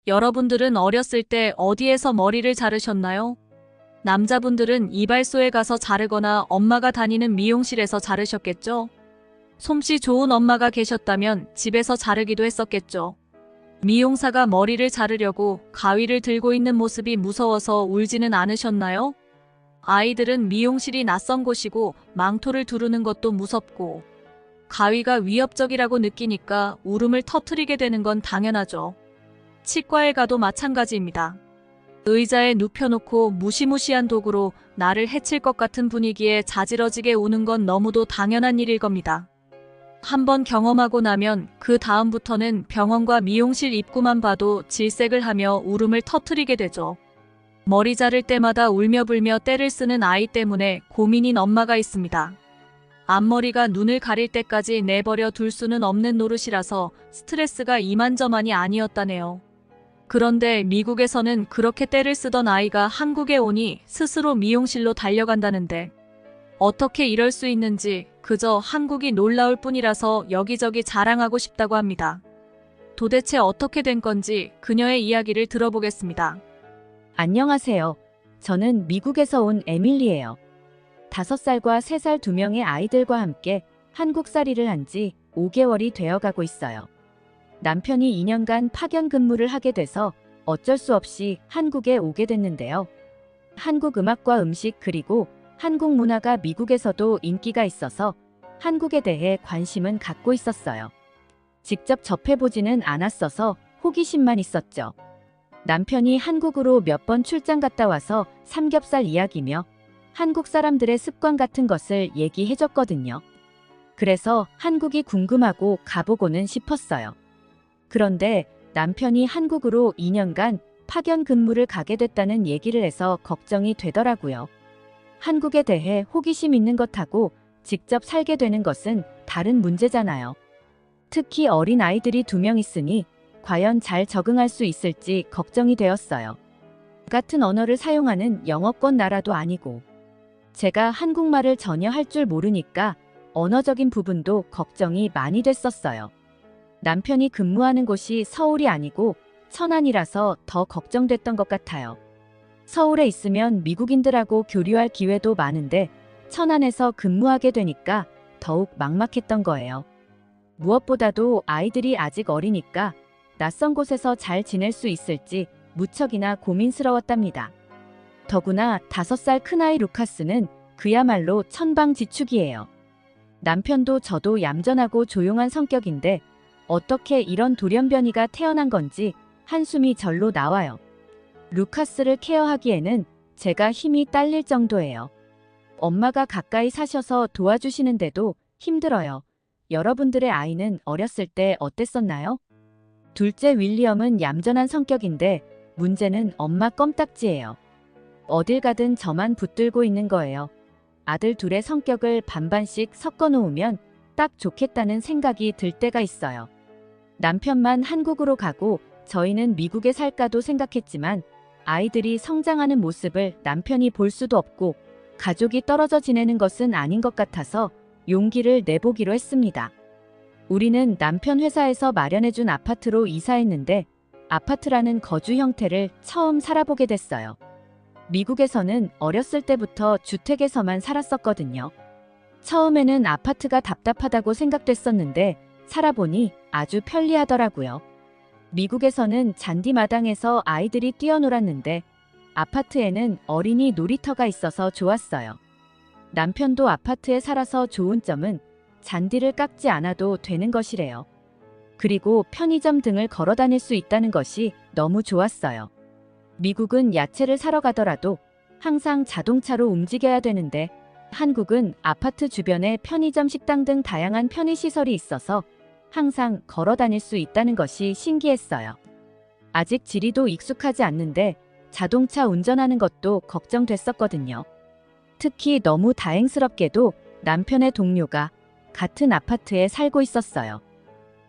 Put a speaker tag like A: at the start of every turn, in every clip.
A: 여러분들은 어렸을 때 어디에서 머리를 자르셨나요? 남자분들은 이발소에 가서 자르거나 엄마가 다니는 미용실에서 자르셨겠죠? 솜씨 좋은 엄마가 계셨다면 집에서 자르기도 했었겠죠. 미용사가 머리를 자르려고 가위를 들고 있는 모습이 무서워서 울지는 않으셨나요? 아이들은 미용실이 낯선 곳이고 망토를 두르는 것도 무섭고 가위가 위협적이라고 느끼니까 울음을 터뜨리게 되는 건 당연하죠. 치과에 가도 마찬가지입니다. 의자에 눕혀놓고 무시무시한 도구로 나를 해칠 것 같은 분위기에 자지러지게 우는 건 너무도 당연한 일일 겁니다. 한번 경험하고 나면 그 다음부터는 병원과 미용실 입구만 봐도 질색을 하며 울음을 터뜨리게 되죠. 머리 자를 때마다 울며 불며 떼를 쓰는 아이 때문에 고민인 엄마가 있습니다. 앞머리가 눈을 가릴 때까지 내버려 둘 수는 없는 노릇이라서 스트레스가 이만저만이 아니었다네요. 그런데 미국에서는 그렇게 떼를 쓰던 아이가 한국에 오니 스스로 미용실로 달려간다는데 어떻게 이럴 수 있는지 그저 한국이 놀라울 뿐이라서 여기저기 자랑하고 싶다고 합니다. 도대체 어떻게 된 건지 그녀의 이야기를 들어보겠습니다.
B: 안녕하세요. 저는 미국에서 온 에밀리예요. 5살과 3살 2명의 아이들과 함께 한국살이를 한 지 5개월이 되어가고 있어요. 남편이 2년간 파견 근무를 하게 돼서 어쩔 수 없이 한국에 오게 됐는데요. 한국 음악과 음식 그리고 한국 문화가 미국에서도 인기가 있어서 한국에 대해 관심은 갖고 있었어요. 직접 접해보지는 않았어서 호기심만 있었죠. 남편이 한국으로 몇 번 출장 갔다 와서 삼겹살 이야기며 한국 사람들의 습관 같은 것을 얘기해줬거든요. 그래서 한국이 궁금하고 가보고는 싶었어요. 그런데 남편이 한국으로 2년간 파견 근무를 가게 됐다는 얘기를 해서 걱정이 되더라고요. 한국에 대해 호기심 있는 것하고 직접 살게 되는 것은 다른 문제잖아요. 특히 어린 아이들이 2명 있으니 과연 잘 적응할 수 있을지 걱정이 되었어요. 같은 언어를 사용하는 영어권 나라도 아니고 제가 한국말을 전혀 할 줄 모르니까 언어적인 부분도 걱정이 많이 됐었어요. 남편이 근무하는 곳이 서울이 아니고 천안이라서 더 걱정됐던 것 같아요. 서울에 있으면 미국인들하고 교류할 기회도 많은데 천안에서 근무하게 되니까 더욱 막막했던 거예요. 무엇보다도 아이들이 아직 어리니까 낯선 곳에서 잘 지낼 수 있을지 무척이나 고민스러웠답니다. 더구나 5살 큰아이 루카스는 그야말로 천방지축이에요. 남편도 저도 얌전하고 조용한 성격인데 어떻게 이런 돌연변이가 태어난 건지 한숨이 절로 나와요. 루카스를 케어하기에는 제가 힘이 딸릴 정도예요. 엄마가 가까이 사셔서 도와주시는데도 힘들어요. 여러분들의 아이는 어렸을 때 어땠었나요? 둘째 윌리엄은 얌전한 성격인데 문제는 엄마 껌딱지예요. 어딜 가든 저만 붙들고 있는 거예요. 아들 둘의 성격을 반반씩 섞어 놓으면 딱 좋겠다는 생각이 들 때가 있어요. 남편만 한국으로 가고 저희는 미국에 살까도 생각했지만 아이들이 성장하는 모습을 남편이 볼 수도 없고 가족이 떨어져 지내는 것은 아닌 것 같아서 용기를 내보기로 했습니다. 우리는 남편 회사에서 마련해준 아파트로 이사했는데 아파트라는 거주 형태를 처음 살아보게 됐어요. 미국에서는 어렸을 때부터 주택에서만 살았었거든요. 처음에는 아파트가 답답하다고 생각됐었는데 살아보니 아주 편리하더라고요. 미국에서는 잔디마당에서 아이들이 뛰어놀았는데 아파트에는 어린이 놀이터가 있어서 좋았어요. 남편도 아파트에 살아서 좋은 점은 잔디를 깎지 않아도 되는 것이래요. 그리고 편의점 등을 걸어 다닐 수 있다는 것이 너무 좋았어요. 미국은 야채를 사러 가더라도 항상 자동차로 움직여야 되는데 한국은 아파트 주변에 편의점, 식당 등 다양한 편의시설이 있어서 항상 걸어 다닐 수 있다는 것이 신기했어요. 아직 지리도 익숙하지 않는데 자동차 운전하는 것도 걱정됐었거든요. 특히 너무 다행스럽게도 남편의 동료가 같은 아파트에 살고 있었어요.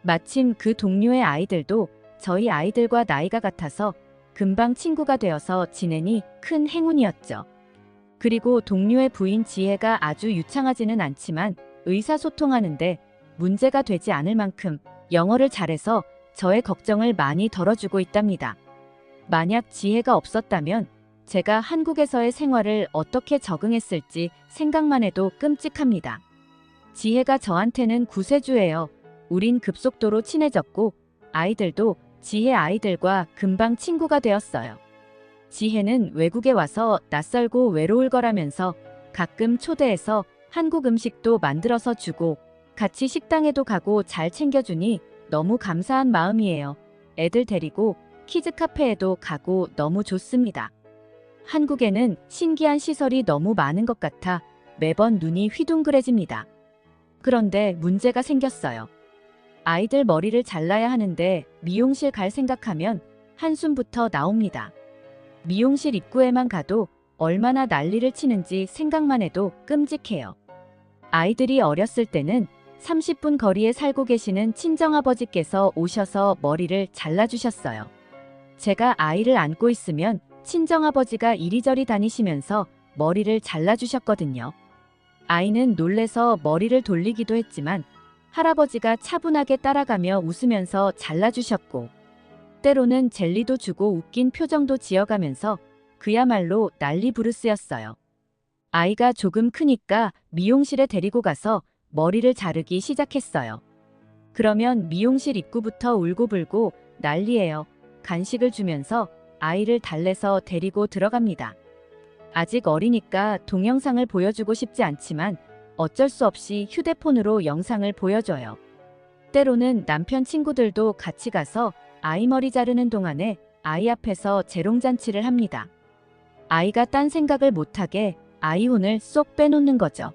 B: 마침 그 동료의 아이들도 저희 아이들과 나이가 같아서 금방 친구가 되어서 지내니 큰 행운이었죠. 그리고 동료의 부인 지혜가 아주 유창하지는 않지만 의사소통하는데 문제가 되지 않을 만큼 영어를 잘해서 저의 걱정을 많이 덜어주고 있답니다. 만약 지혜가 없었다면 제가 한국에서의 생활을 어떻게 적응했을지 생각만 해도 끔찍합니다. 지혜가 저한테는 구세주예요. 우린 급속도로 친해졌고 아이들도 지혜 아이들과 금방 친구가 되었어요. 지혜는 외국에 와서 낯설고 외로울 거라면서 가끔 초대해서 한국 음식도 만들어서 주고 같이 식당에도 가고 잘 챙겨주니 너무 감사한 마음이에요. 애들 데리고 키즈 카페에도 가고 너무 좋습니다. 한국에는 신기한 시설이 너무 많은 것 같아 매번 눈이 휘둥그레집니다. 그런데 문제가 생겼어요. 아이들 머리를 잘라야 하는데 미용실 갈 생각하면 한숨부터 나옵니다. 미용실 입구에만 가도 얼마나 난리를 치는지 생각만 해도 끔찍해요. 아이들이 어렸을 때는 30분 거리에 살고 계시는 친정아버지께서 오셔서 머리를 잘라주셨어요. 제가 아이를 안고 있으면 친정아버지가 이리저리 다니시면서 머리를 잘라주셨거든요. 아이는 놀래서 머리를 돌리기도 했지만 할아버지가 차분하게 따라가며 웃으면서 잘라주셨고 때로는 젤리도 주고 웃긴 표정도 지어가면서 그야말로 난리 부르스였어요. 아이가 조금 크니까 미용실에 데리고 가서 머리를 자르기 시작했어요. 그러면 미용실 입구부터 울고불고 난리예요. 간식을 주면서 아이를 달래서 데리고 들어갑니다. 아직 어리니까 동영상을 보여주고 싶지 않지만 어쩔 수 없이 휴대폰으로 영상을 보여줘요. 때로는 남편 친구들도 같이 가서 아이 머리 자르는 동안에 아이 앞에서 재롱잔치를 합니다. 아이가 딴 생각을 못하게 아이 혼을 쏙 빼놓는 거죠.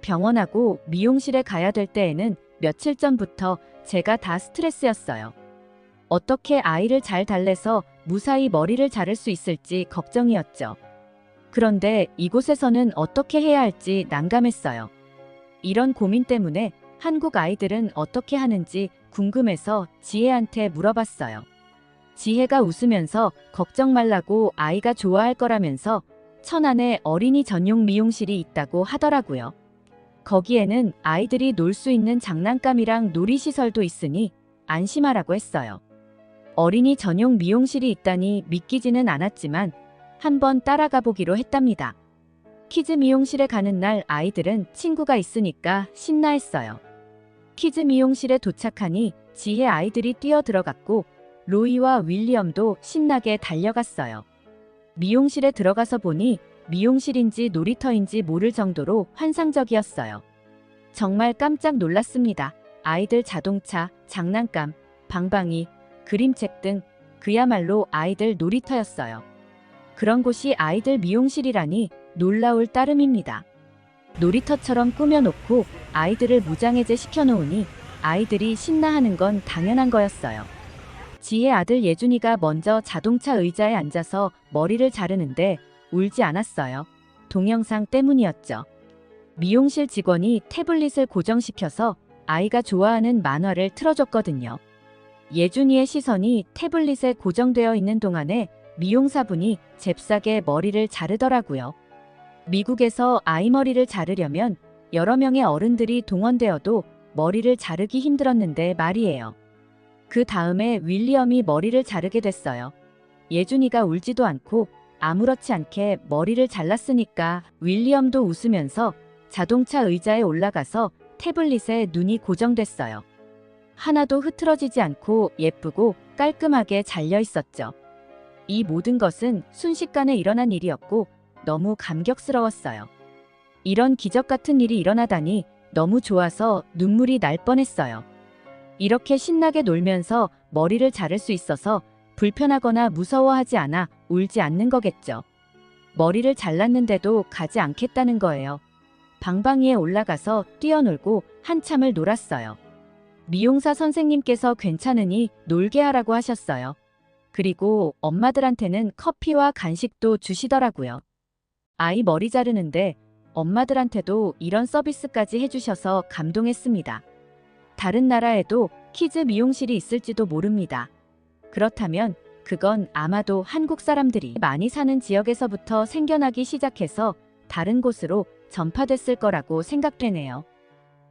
B: 병원하고 미용실에 가야 될 때에는 며칠 전부터 제가 다 스트레스였어요. 어떻게 아이를 잘 달래서 무사히 머리를 자를 수 있을지 걱정이었죠. 그런데 이곳에서는 어떻게 해야 할지 난감했어요. 이런 고민 때문에 한국 아이들은 어떻게 하는지 궁금해서 지혜한테 물어봤어요. 지혜가 웃으면서 걱정 말라고 아이가 좋아할 거라면서 천안에 어린이 전용 미용실이 있다고 하더라고요. 거기에는 아이들이 놀 수 있는 장난감이랑 놀이시설도 있으니 안심하라고 했어요. 어린이 전용 미용실이 있다니 믿기지는 않았지만 한번 따라가 보기로 했답니다. 키즈 미용실에 가는 날 아이들은 친구가 있으니까 신나했어요. 키즈 미용실에 도착하니 지혜 아이들이 뛰어 들어갔고 로이와 윌리엄도 신나게 달려갔어요. 미용실에 들어가서 보니 미용실인지 놀이터인지 모를 정도로 환상적이었어요. 정말 깜짝 놀랐습니다. 아이들 자동차, 장난감, 방방이, 그림책 등 그야말로 아이들 놀이터였어요. 그런 곳이 아이들 미용실이라니 놀라울 따름입니다. 놀이터처럼 꾸며놓고 아이들을 무장해제 시켜놓으니 아이들이 신나하는 건 당연한 거였어요. 지혜 아들 예준이가 먼저 자동차 의자에 앉아서 머리를 자르는데 울지 않았어요. 동영상 때문이었죠. 미용실 직원이 태블릿을 고정시켜서 아이가 좋아하는 만화를 틀어줬거든요. 예준이의 시선이 태블릿에 고정되어 있는 동안에 미용사분이 잽싸게 머리를 자르더라고요. 미국에서 아이 머리를 자르려면 여러 명의 어른들이 동원되어도 머리를 자르기 힘들었는데 말이에요. 그 다음에 윌리엄이 머리를 자르게 됐어요. 예준이가 울지도 않고 아무렇지 않게 머리를 잘랐으니까 윌리엄도 웃으면서 자동차 의자에 올라가서 태블릿에 눈이 고정됐어요. 하나도 흐트러지지 않고 예쁘고 깔끔하게 잘려 있었죠. 이 모든 것은 순식간에 일어난 일이었고 너무 감격스러웠어요. 이런 기적 같은 일이 일어나다니 너무 좋아서 눈물이 날 뻔했어요. 이렇게 신나게 놀면서 머리를 자를 수 있어서 불편하거나 무서워하지 않아 울지 않는 거겠죠. 머리를 잘랐는데도 가지 않겠다는 거예요. 방방이에 올라가서 뛰어놀고 한참을 놀았어요. 미용사 선생님께서 괜찮으니 놀게 하라고 하셨어요. 그리고 엄마들한테는 커피와 간식도 주시더라고요. 아이 머리 자르는데 엄마들한테도 이런 서비스까지 해주셔서 감동했습니다. 다른 나라에도 키즈 미용실이 있을지도 모릅니다. 그렇다면 그건 아마도 한국 사람들이 많이 사는 지역에서부터 생겨나기 시작해서 다른 곳으로 전파됐을 거라고 생각되네요.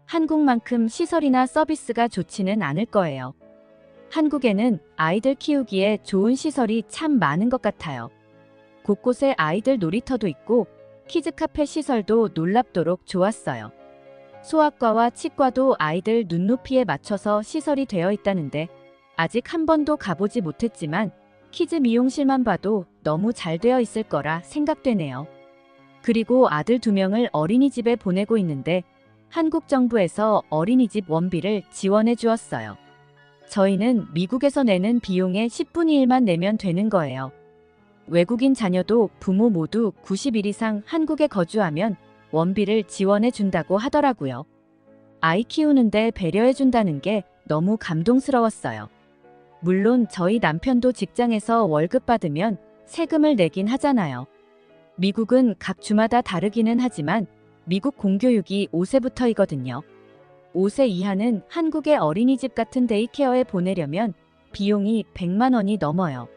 B: 한국만큼 시설이나 서비스가 좋지는 않을 거예요. 한국에는 아이들 키우기에 좋은 시설이 참 많은 것 같아요. 곳곳에 아이들 놀이터도 있고 키즈 카페 시설도 놀랍도록 좋았어요. 소아과와 치과도 아이들 눈높이에 맞춰서 시설이 되어 있다는데 아직 한 번도 가보지 못했지만 키즈 미용실만 봐도 너무 잘 되어 있을 거라 생각되네요. 그리고 아들 2명을 어린이집에 보내고 있는데 한국 정부에서 어린이집 원비를 지원해 주었어요. 저희는 미국에서 내는 비용의 10분의 1만 내면 되는 거예요. 외국인 자녀도 부모 모두 90일 이상 한국에 거주하면 원비를 지원해 준다고 하더라고요. 아이 키우는데 배려해 준다는 게 너무 감동스러웠어요. 물론 저희 남편도 직장에서 월급 받으면 세금을 내긴 하잖아요. 미국은 각 주마다 다르기는 하지만 미국 공교육이 5세부터이거든요. 5세 이하는 한국의 어린이집 같은 데이케어에 보내려면 비용이 100만 원이 넘어요.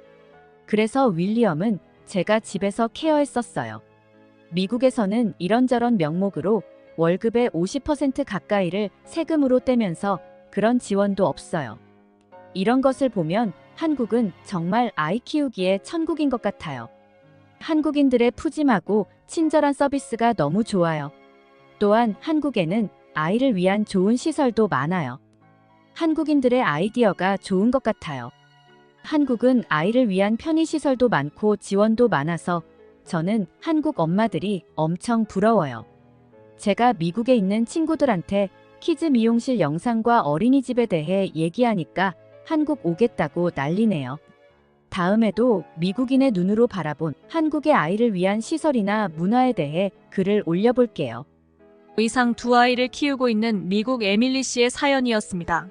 B: 그래서 윌리엄은 제가 집에서 케어했었어요. 미국에서는 이런저런 명목으로 월급의 50% 가까이를 세금으로 떼면서 그런 지원도 없어요. 이런 것을 보면 한국은 정말 아이 키우기에 천국인 것 같아요. 한국인들의 푸짐하고 친절한 서비스가 너무 좋아요. 또한 한국에는 아이를 위한 좋은 시설도 많아요. 한국인들의 아이디어가 좋은 것 같아요. 한국은 아이를 위한 편의시설도 많고 지원도 많아서 저는 한국 엄마들이 엄청 부러워요. 제가 미국에 있는 친구들한테 키즈 미용실 영상과 어린이집에 대해 얘기하니까 한국 오겠다고 난리네요. 다음에도 미국인의 눈으로 바라본 한국의 아이를 위한 시설이나 문화에 대해 글을 올려볼게요.
A: 이상 2아이를 키우고 있는 미국 에밀리 씨의 사연이었습니다.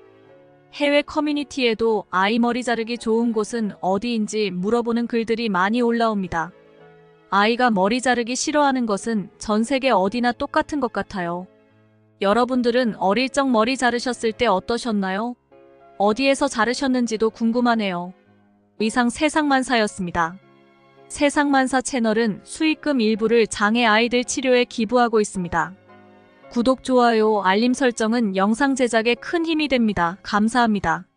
A: 해외 커뮤니티에도 아이 머리 자르기 좋은 곳은 어디인지 물어보는 글들이 많이 올라옵니다. 아이가 머리 자르기 싫어하는 것은 전 세계 어디나 똑같은 것 같아요. 여러분들은 어릴 적 머리 자르셨을 때 어떠셨나요? 어디에서 자르셨는지도 궁금하네요. 이상 세상만사였습니다. 세상만사 채널은 수익금 일부를 장애 아이들 치료에 기부하고 있습니다. 구독, 좋아요, 알림 설정은 영상 제작에 큰 힘이 됩니다. 감사합니다.